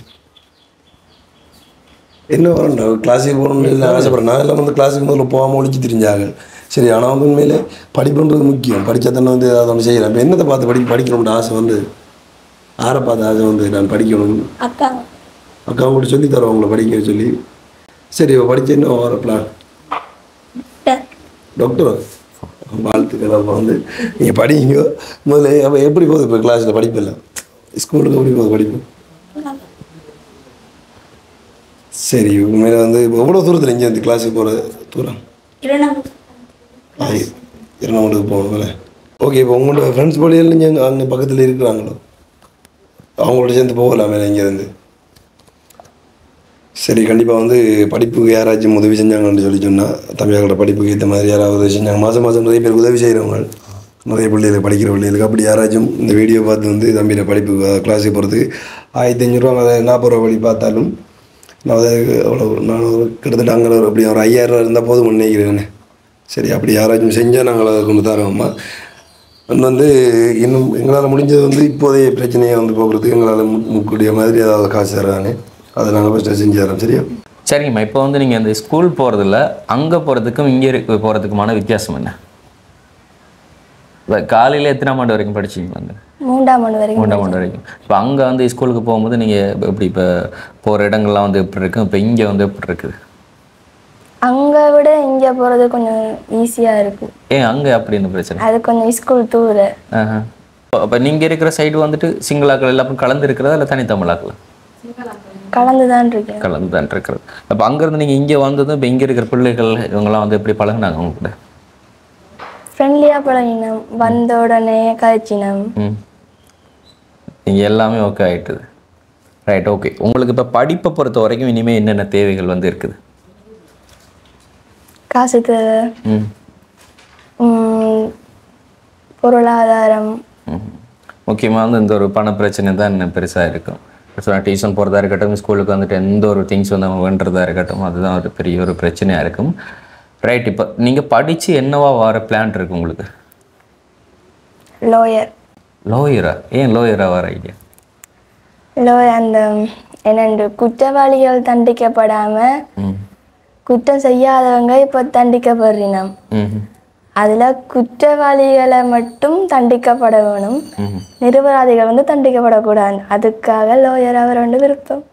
Speaker 1: என்ன வரணும்டா? கிளாஸுக்கு போகணும்னு இல்லை ஆசைப்படுறேன். நான் எல்லாம் வந்து கிளாஸுக்கு முதல்ல போகாமல் ஒழிச்சு தெரிஞ்சாங்க. சரி, ஆனால் வந்து உண்மையிலே படிப்புன்றது முக்கியம். படித்தா தானே வந்து அதை ஒன்று செய்யலாம். இப்போ என்னத்தை பார்த்து படிக்கணும்னு ஆசை வந்து யாரை பார்த்து ஆசை வந்து நான் படிக்கணும்? அக்கா கூட சொல்லி தரோம் உங்களை படிக்க சொல்லி. சரி, இப்போ படித்து என்ன வர பிளான்? டாக்டர். வாழ்த்துக்கள். அப்போ வந்து நீங்கள் படிங்க முதல்ல. அப்போ எப்படி போகுது இப்போ கிளாஸில் படிப்பு? இல்லை ஸ்கூலுக்கு எப்படி போகுது படிப்பு? சரி, உண்மையில வந்து இப்போ எவ்வளோ தூரத்தில் இங்கே வந்து கிளாஸுக்கு போகிற தூரம்? 2 போகணும். ஓகே, இப்போ உங்களோட ஃப்ரெண்ட்ஸ் போலியில் நீங்கள் அங்கே பக்கத்தில் இருக்கிறாங்களோ அவங்களோட சேர்ந்து போகலாமே இங்கேருந்து? சரி, கண்டிப்பாக வந்து படிப்புக்கு யாராச்சும் உதவி செஞ்சாங்கன்னு சொல்லி சொன்னால் தம்பியாவோட படிப்புக்கு ஏற்ற மாதிரி யாராவது உதவி செஞ்சாங்க. மாதம் நிறைய பேர் உதவி செய்கிறவங்க, நிறைய பிள்ளைகளுக்கு படிக்கிற பிள்ளைகளுக்கு. அப்படி யாராச்சும் இந்த வீடியோ பார்த்து வந்து தம்பியோட படிப்பு கிளாஸுக்கு போகிறதுக்கு 1500 ரூபா 40 ரூபா படி பார்த்தாலும் நான் அதை அவ்வளோ நான் கிட்டத்தட்ட அங்கே அப்படி ஒரு 5000 ரூபா இருந்தால் போதும் நினைக்கிறேன். சரி, அப்படி யாராச்சும் செஞ்சால் நாங்கள் அதை கொண்டு தரோம்மா. வந்து இன்னும் எங்களால் முடிஞ்சது வந்து இப்போதைய பிரச்சனையை வந்து போக்குறதுக்கு எங்களால் முக்கூடிய மாதிரி ஏதாவது காசு தர்றாங்க, அதை நாங்கள் ஃபஸ்ட்டு செஞ்சு தரோம். சரியா?
Speaker 2: சரிங்கம்மா. இப்போ வந்து நீங்கள் அந்த ஸ்கூல் போகிறதில்ல, அங்கே போகிறதுக்கும் இங்கே போகிறதுக்குமான வித்தியாசம் என்ன? காலையில் எத்தனாம் ஆண்டு வரைக்கும் படிச்சிங்க? வந்து
Speaker 3: 3ஆம் ஆண்டு வரைக்கும்.
Speaker 2: 3ஆம் ஆண்டு வரைக்கும். இப்போ அங்கே வந்து ஸ்கூலுக்கு போகும்போது நீங்கள் எப்படி இப்போ போகிற இடங்கள்லாம் வந்து எப்படி இருக்கும், இப்போ இங்கே வந்து எப்படி இருக்குது?
Speaker 3: அங்கே விட இங்கே போகிறது கொஞ்சம் ஈஸியாக இருக்குது.
Speaker 2: ஏன் அங்கே அப்படின்னு பிரச்சனை?
Speaker 3: அது கொஞ்சம் ஸ்கூல் டூரு.
Speaker 2: அப்போ நீங்கள் இருக்கிற சைடு வந்துட்டு சிங்களாக்கள் எல்லாரும் கலந்து இருக்கிறதா இல்லை தனித்தமிழாக்கள்?
Speaker 3: கலந்து தான் இருக்கேன்.
Speaker 2: கலந்து தான் இருக்கிறது. அப்போ அங்கேருந்து நீங்கள் இங்கே வந்ததும் இப்போ இங்கே இருக்கிற பிள்ளைகள் இவங்கெல்லாம் வந்து எப்படி பழகினாங்க அவங்க கூட?
Speaker 3: ஃப்ரெண்ட்லியாக பழகினோம், வந்த உடனே கழிச்சினோம்.
Speaker 2: நீங்கள் எல்லாமே ஓகே ஆகிட்டுது. Right, okay. உங்களுக்கு இப்போ படிப்பை பொறுத்த வரைக்கும் இனிமேல் என்னென்ன தேவைகள் வந்து இருக்குது?
Speaker 3: காசு தேவை, பொருளாதாரம்.
Speaker 2: முக்கியமாக வந்து இந்த ஒரு பண பிரச்சனை தான் இன்னும் பெருசாக இருக்கும். டியூஷன் போகிறதா இருக்கட்டும், ஸ்கூலுக்கு வந்துட்டு எந்த ஒரு திங்ஸ் வந்து அவங்க வேண்டுறதா இருக்கட்டும், அதுதான் ஒரு பெரிய ஒரு பிரச்சனையாக இருக்கும். ரைட், இப்போ நீங்கள் படித்து என்னவா வர பிளான் இருக்குது உங்களுக்கு?
Speaker 3: லோயர்.
Speaker 2: லோயரா? ஏன் லோயராக வர ஐடியா?
Speaker 3: லோயர் அந்த என்னென்று குற்றவாளிகள் தண்டிக்கப்படாமல் குற்றம் செய்யாதவங்க இப்போ தண்டிக்கப்படுறினோம். அதில் குற்றவாளிகளை மட்டும் தண்டிக்கப்பட வேணும், நிரபராதிகள் வந்து தண்டிக்கப்படக்கூடாது. அதுக்காக லோயர் அவர் வந்து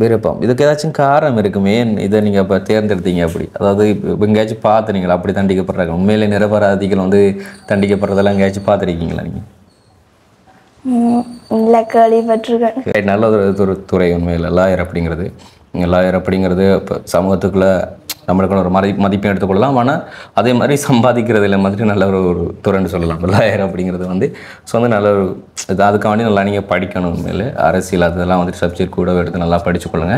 Speaker 3: விருப்பம்.
Speaker 2: இதுக்கு ஏதாச்சும் காரணம் இருக்குமே ஏன் இதை நீங்கள் இப்போ தேர்ந்தெடுத்தீங்க? அப்படி அதாவது இப்போ எங்கேயாச்சும் பார்த்துறீங்களா அப்படி தண்டிக்கப்படுறாங்க? உண்மையிலே நிரபராதிகள் வந்து தண்டிக்கப்படுறதெல்லாம் எங்கேயாச்சும் பார்த்துருக்கீங்களா நீங்கள்?
Speaker 3: இல்லை, கேள்விப்பட்டிருக்கேன்.
Speaker 2: நல்ல ஒரு துறை உண்மையில் லாயர் அப்படிங்கிறது. லாயர் அப்படிங்கிறது இப்போ சமூகத்துக்குள்ளே நம்மளுக்கு ஒரு மதிப்பையும் எடுத்துக்கொள்ளலாம். ஆனால் அதே மாதிரி சம்பாதிக்கிறதுல மாதிரி நல்ல ஒரு துறைன்னு சொல்லலாம் லாயர் அப்படிங்கிறது வந்து. ஸோ வந்து நல்ல ஒரு அதுக்காண்டி நல்லா நீங்கள் படிக்கணும். உண்மையில் அரசியல் அதெல்லாம் வந்து சப்ஜெக்ட் கூட எடுத்து நல்லா படிச்சுக்கொள்ளுங்க.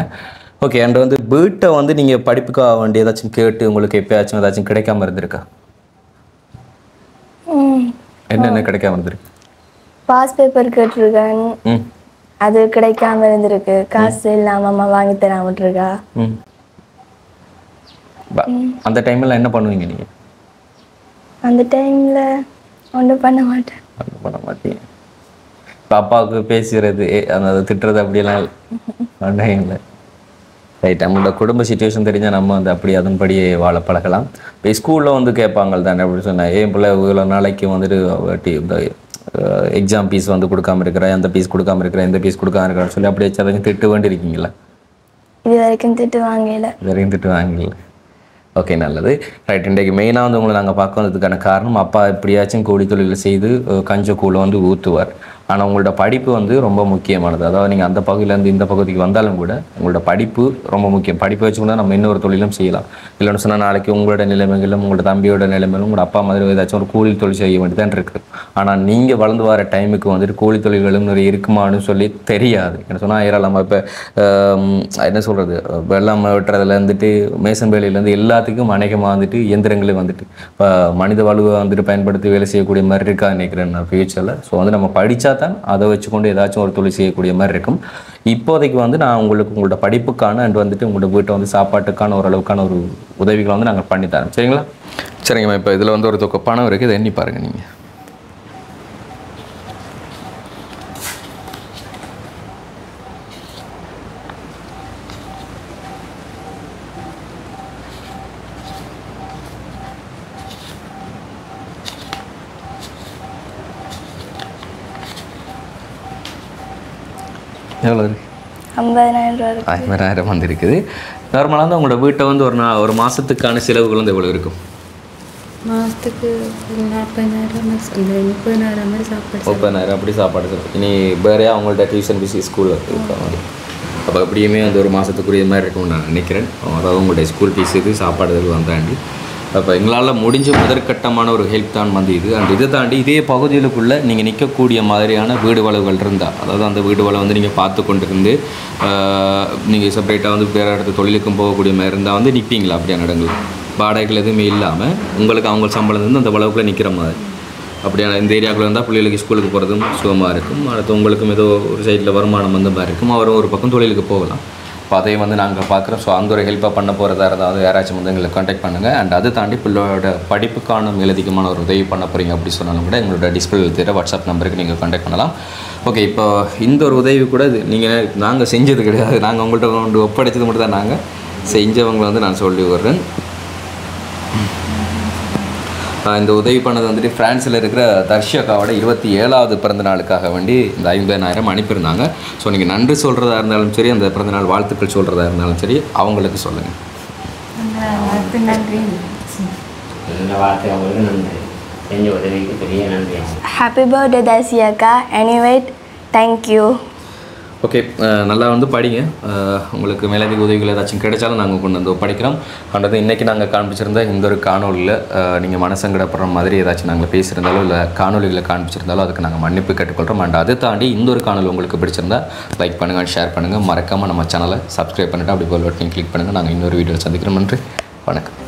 Speaker 2: ஓகே. அண்ட் வந்து வீட்டை வந்து நீங்கள் படிப்புக்காக வேண்டிய ஏதாச்சும் கேட்டு உங்களுக்கு எப்பயாச்சும் ஏதாச்சும் கிடைக்காம இருந்திருக்கா? என்னென்ன கிடைக்காம இருந்திருக்கு?
Speaker 3: பாஸ் பேப்பர் கேட்டிருக்கேன், அது கிடைக்காம இருந்திருக்கு. காசு இல்லாமல் அம்மா வாங்கி தராம விட்டுருக்கா.
Speaker 2: அந்த டைமில் என்ன பண்ணுவீங்க நீங்கள்?
Speaker 3: அந்த டைமில் ஒன்றும் பண்ண மாட்டேன்.
Speaker 2: பண்ண மாட்டேன். இப்போ அப்பாவுக்கு பேசுகிறது அந்த திட்டுறது அப்படியெல்லாம் இல்லை. ரைட். நம்மளோட குடும்ப சுச்சுவேஷன் தெரிஞ்சால் நம்ம வந்து அப்படி அதன்படியே வாழ பழகலாம். இப்போ ஸ்கூலில் வந்து கேட்பாங்க தானே அப்படி சொன்னேன், ஏன் பிள்ளை இவ்வளோ நாளைக்கு வந்துட்டு வட்டி இந்த எக்ஸாம் ஃபீஸ் வந்து கொடுக்காம இருக்கிற, அந்த ஃபீஸ் கொடுக்காம இருக்கிற, இந்த ஃபீஸ் கொடுக்காம இருக்கிறன்னு சொல்லி அப்படியே ஏதாச்சும் திட்டு வேண்டி இருக்கீங்களா?
Speaker 3: இது வரைக்கும் திட்டு வாங்கல.
Speaker 2: இது வரைக்கும் திட்டு வாங்கல. ஓகே, நல்லது. ரைட். இன்றைக்கு மெயினாக வந்து உங்களை நாங்கள் பார்க்க வந்ததுக்கான காரணம், அப்பா எப்படியாச்சும் கூலி தொழில் செய்து கஞ்ச கூலை வந்து ஊற்றுவார். ஆனால் உங்களோட படிப்பு வந்து ரொம்ப முக்கியமானது. அதாவது நீங்கள் அந்த பகுதியிலேருந்து இந்த பகுதிக்கு வந்தாலும் கூட உங்களோட படிப்பு ரொம்ப முக்கியம். படிப்பை வச்சு கூட நம்ம இன்னொரு தொழிலும் செய்யலாம். இல்லைன்னு சொன்னால் நாளைக்கு உங்களோட நிலைமைகளும் உங்களோட தம்பியோட நிலைமைகளும் உங்களோட அப்பா மாதிரி ஏதாச்சும் ஒரு கூலி தொழில் செய்ய வேண்டியதான் இருக்குது. ஆனால் நீங்கள் வளர்ந்து வர டைமுக்கு வந்துட்டு கூலி தொழில்களும் நிறைய இருக்குமான்னு சொல்லி தெரியாது. என்ன சொன்னால் ஏராளமாக இப்போ என்ன சொல்கிறது, வெள்ளம் வெட்டுறதுல வந்துட்டு மேசன் வேலையிலேருந்து எல்லாத்துக்கும் அநேகமாக வந்துட்டு இயந்திரங்களே வந்துட்டு இப்போ மனித வலுவை வந்துட்டு பயன்படுத்தி வேலை செய்யக்கூடிய மாதிரி இருக்கா நினைக்கிறேன் நான் ஃபியூச்சரில். ஸோ வந்து நம்ம படித்தா தான் அதை வச்சுக்கொண்டு ஏதாச்சும் ஒரு தொழில் செய்யக்கூடிய மாதிரி இருக்கும். இப்போதைக்கு வந்து நான் உங்களோட படிப்புக்கான அண்ட் வந்துட்டு உங்களோட வீட்டை வந்து சாப்பாட்டுக்கான ஓரளவுக்கான ஒரு உதவிகளை வந்து நாங்கள் பண்ணித்தரோம். சரிங்களா? சரிங்கம்மா. இப்போ இதில் வந்து ஒரு தொகை பணம் இருக்குது, இதை எண்ணி பாருங்கள் நீங்கள். எவ்வளோ இருக்குது?
Speaker 3: 50,000 ரூபா இருக்கு.
Speaker 2: 50,000 வந்து இருக்குது. நார்மலாக வந்து உங்களோட வீட்டை வந்து ஒரு மாதத்துக்கான செலவுகள் வந்து எவ்வளோ இருக்கும்?
Speaker 4: மாதத்துக்கு 40,000 30,000 மாதிரி சாப்பாடு.
Speaker 2: 30,000 அப்படி சாப்பாடு செலவு. இனி வேறையா அவங்கள்ட்ட டியூஷன் ஃபீஸ் ஸ்கூல் இருக்க மாதிரி. அப்போ அப்படியுமே அந்த ஒரு மாதத்துக்குரிய மாதிரி இருக்கும்னு நான் நினைக்கிறேன். அதாவது உங்களுடைய ஸ்கூல் ஃபீஸ் இது சாப்பாடு இது வந்தாண்டி அப்போ எங்களால் முடிஞ்ச முதற்கட்டமான ஒரு ஹெல்ப் தான் வந்து இது. அண்ட் இதை தாண்டி இதே பகுதிகளுக்குள்ளே நீங்கள் நிற்கக்கூடிய மாதிரியான வீடு வளவுகள் இருந்தால், அதாவது அந்த வீடு வளவு வந்து நீங்கள் பார்த்து கொண்டு இருந்து நீங்கள் செப்பரேட்டாக வந்து வேறு இடத்து தொழிலுக்கும் போகக்கூடிய மாதிரி இருந்தால் வந்து நிற்பீங்களா? அப்படியான இடங்கள் வாடகைகள் எதுவுமே இல்லாமல் உங்களுக்கு அவங்க சம்பளம் வந்து அந்த வளவுக்குள்ளே நிற்கிற மாதிரி அப்படியான இந்த ஏரியாவுக்குள்ள இருந்தால் பிள்ளைகளுக்கு ஸ்கூலுக்கு போகிறதும் சுகமாக இருக்கும். அடுத்து உங்களுக்கும் ஏதோ ஒரு சைடில் வருமானம் வந்த மாதிரி இருக்கும். அவரும் ஒரு பக்கம் தொழிலுக்கு போகலாம். இப்போ அதையும் வந்து நாங்கள் பார்க்குறோம். ஸோ அந்த ஒரு ஹெல்ப்பாக பண்ண போகிறதா இருந்தால் யாராச்சும் வந்து எங்களை கான்டாக்ட் பண்ணுங்கள். அண்ட் அதை தாண்டி பிள்ளையோட படிப்புக்கான மேலதிகமான ஒரு உதவி பண்ண போகிறீங்க அப்படி சொன்னாலும் கூட எங்களோட டிஸ்பிளே தெரிய வாட்ஸ்அப் நம்பருக்கு நீங்கள் கான்டாக்ட் பண்ணலாம். ஓகே, இப்போ இந்த ஒரு உதவி கூட நீங்கள் நாங்கள் செஞ்சது கிடையாது. நாங்கள் உங்கள்கிட்ட கொண்டு ஒப்படைச்சது மட்டும் தான் நாங்கள் செஞ்சவங்களை வந்து நான் சொல்லி வர்றேன். இந்த உதவி பண்ணது வந்துட்டு ஃப்ரான்ஸில் இருக்கிற தர்ஷகாவோட 27வது பிறந்த நாளுக்காக வேண்டி இந்த 50,000 அனுப்பியிருந்தாங்க. ஸோ நீங்கள் நன்றி சொல்கிறதா இருந்தாலும் சரி, அந்த பிறந்தநாள் வாழ்த்துக்கள் சொல்கிறதா இருந்தாலும் சரி, அவங்களுக்கு சொல்லுங்கள்.
Speaker 4: நன்றி.
Speaker 5: வாழ்த்து அவங்களுக்கு நன்றி. செஞ்ச உதவிக்கு பெரிய நன்றி.
Speaker 3: ஹாப்பி பர்த்டே தாசி அக்கா. Anyway thank you.
Speaker 2: ஓகே, நல்லா வந்து படிங்க. உங்களுக்கு மேலதிக உதவிகள் ஏதாச்சும் கிடைச்சாலும் நாங்கள் கொண்டு வந்து படிக்கிறோம். அன்றது இன்றைக்கி நாங்கள் காண்பிச்சிருந்த இந்த ஒரு காணொலியில் நீங்கள் மனசங்கடப்படுற மாதிரி ஏதாச்சும் நாங்கள் பேசியிருந்தாலும் இல்லை காணொலிகளை காண்பிச்சிருந்தாலும் அதுக்கு நாங்கள் மன்னிப்பு கேட்டுக்கொள்கிறோம். அண்ட் அதை தாண்டி இந்த ஒரு காணொலி உங்களுக்கு பிடிச்சிருந்தா லைக் பண்ணுங்கள், ஷேர் பண்ணுங்கள், மறக்காமல் நம்ம சேனலை சப்ஸ்கிரைப் பண்ணிவிட்டு அப்படி போல் பட்டன் கிளிக் பண்ணுங்கள். நாங்கள் இன்னொரு வீடியோவில் சந்திக்கிறோம். நன்றி, வணக்கம்.